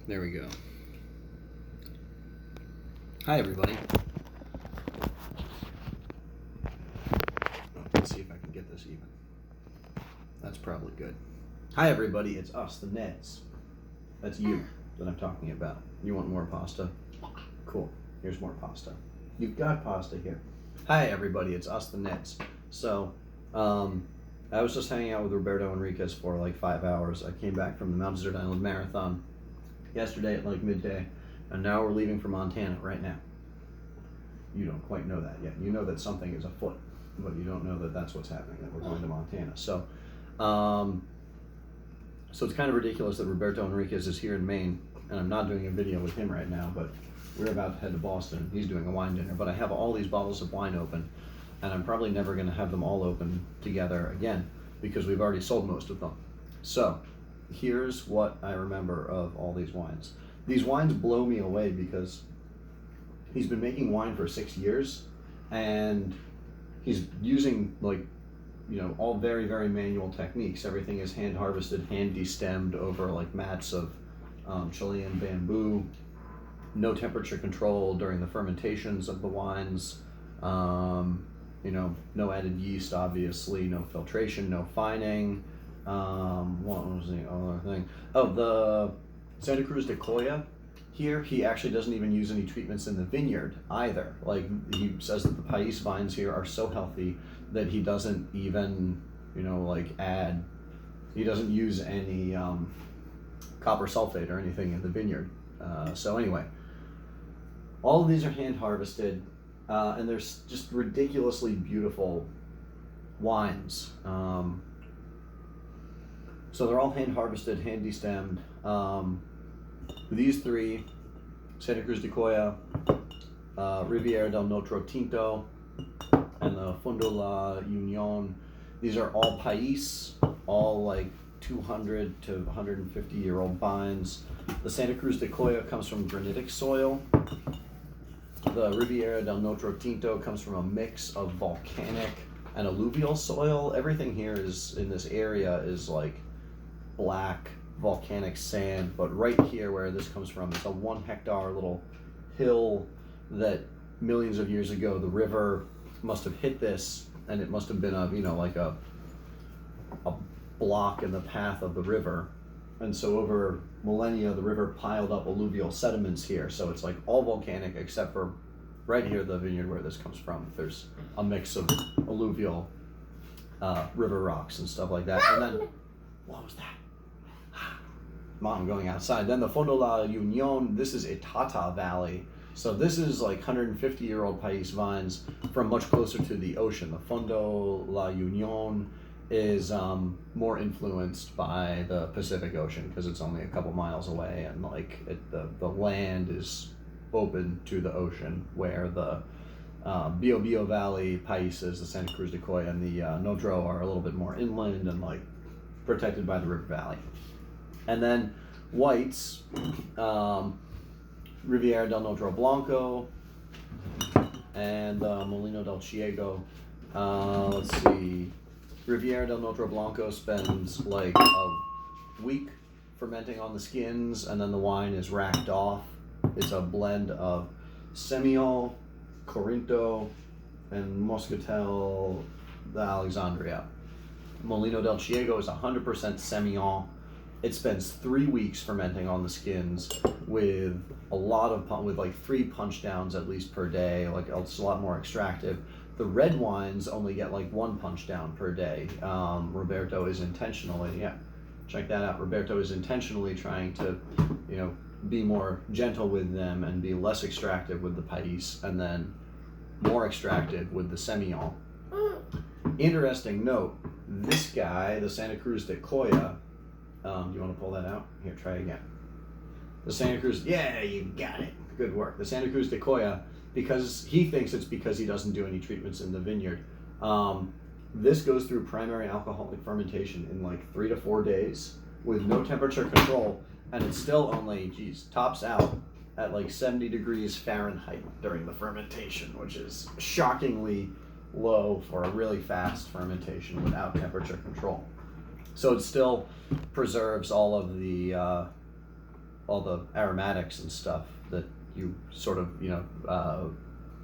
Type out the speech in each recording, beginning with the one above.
There we go. Hi, everybody. Let's see if I can get this even. That's probably good. Hi, everybody. It's us, the Neds. That's you that I'm talking about. You want more pasta? Cool. Here's more pasta. You've got pasta here. Hi, everybody. It's us, the Neds. So, I was just hanging out with Roberto Henriquez for like 5 hours. I came back from the Mount Desert Island Marathon yesterday at like midday, and now we're leaving for Montana right now. You don't quite know that yet. You know that something is afoot, but you don't know that that's what's happening, that we're going to Montana. So it's kind of ridiculous that Roberto Henriquez is here in Maine, and I'm not doing a video with him right now, but we're about to head to Boston. He's doing a wine dinner, but I have all these bottles of wine open, and I'm probably never going to have them all open together again because we've already sold most of them. So here's what I remember of all these wines. These wines blow me away because he's been making wine for 6 years, and he's using all very, very manual techniques. Everything is hand harvested, hand destemmed over like mats of Chilean bamboo. No temperature control during the fermentations of the wines. No added yeast, obviously. No filtration, no fining. What was the other thing? Oh, the Santa Cruz de Coya. Here, he actually doesn't even use any treatments in the vineyard either. Like, he says that the Pais vines here are so healthy that he doesn't even, add, he doesn't use any copper sulfate or anything in the vineyard. So anyway, all of these are hand harvested, and they're just ridiculously beautiful wines. So they're all hand harvested, hand destemmed. These three, Santa Cruz de Coya, Riviera del Notro Tinto, and the Fondo La Union, these are all Pais, all like 200 to 150-year-old vines. The Santa Cruz de Coya comes from granitic soil. The Riviera del Notro Tinto comes from a mix of volcanic and alluvial soil. Everything here is in this area is like black volcanic sand, but right here where this comes from, it's a 1 hectare little hill that millions of years ago the river must have hit this, and it must have been a block in the path of the river, and so over millennia the river piled up alluvial sediments here. So it's like all volcanic except for right here, the vineyard where this comes from. There's a mix of alluvial river rocks and stuff like that. And then, what was that? Mom going outside. Then the Fondo La Union, this is Itata Valley. So this is like 150-year-old Pais vines from much closer to the ocean. The Fondo La Union is more influenced by the Pacific Ocean because it's only a couple miles away, and the land is open to the ocean, where the Biobío Valley Pais, the Santa Cruz de Coya, and the Notro are a little bit more inland and protected by the river valley. And then whites, Riviera del Notro Blanco and Molino del Chiego. Let's see, Riviera del Notro Blanco spends like a week fermenting on the skins, and then the wine is racked off. It's a blend of Semillon, Corinto, and Moscatel de Alexandria. Molino del Chiego is 100% Semillon. It spends 3 weeks fermenting on the skins with a lot of with like 3 punch downs at least per day. It's a lot more extractive. The red wines only get like 1 punch down per day. Roberto is intentionally, check that out. Roberto is intentionally trying to, be more gentle with them and be less extractive with the Pais, and then more extractive with the Semillon. Interesting note: this guy, the Santa Cruz de Coya. Do you want to pull that out? Here, try again. The Santa Cruz, yeah, you got it. Good work. The Santa Cruz de Coya, because he thinks it's because he doesn't do any treatments in the vineyard. This goes through primary alcoholic fermentation in like 3 to 4 days with no temperature control, and it's still only, tops out at like 70 degrees Fahrenheit during the fermentation, which is shockingly low for a really fast fermentation without temperature control. So it still preserves all of the all the aromatics and stuff that you sort of,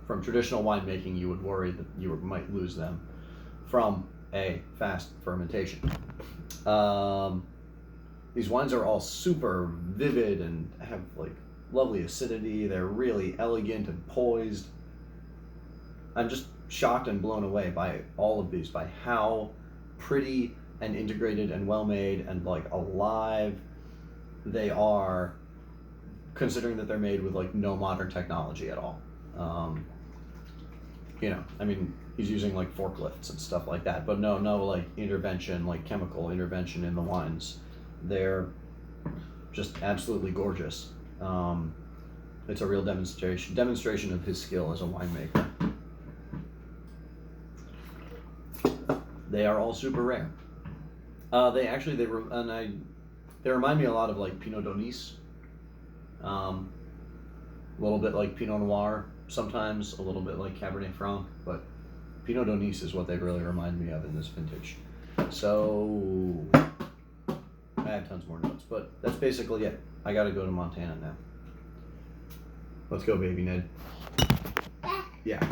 from traditional winemaking, you would worry that you might lose them from a fast fermentation. These wines are all super vivid and have like lovely acidity. They're really elegant and poised. I'm just shocked and blown away by all of these, by how pretty and integrated and well made and like alive they are, considering that they're made with like no modern technology at all. He's using like forklifts and stuff like that, but no like intervention, like chemical intervention in the wines. They're just absolutely gorgeous. It's a real demonstration of his skill as a winemaker. They are all super rare. They remind me a lot of like Pinot d'Aunis. A little bit like Pinot Noir sometimes, a little bit like Cabernet Franc, but Pinot d'Aunis is what they really remind me of in this vintage. So I have tons more notes, but that's basically it. I gotta go to Montana now. Let's go, baby Ned. Yeah.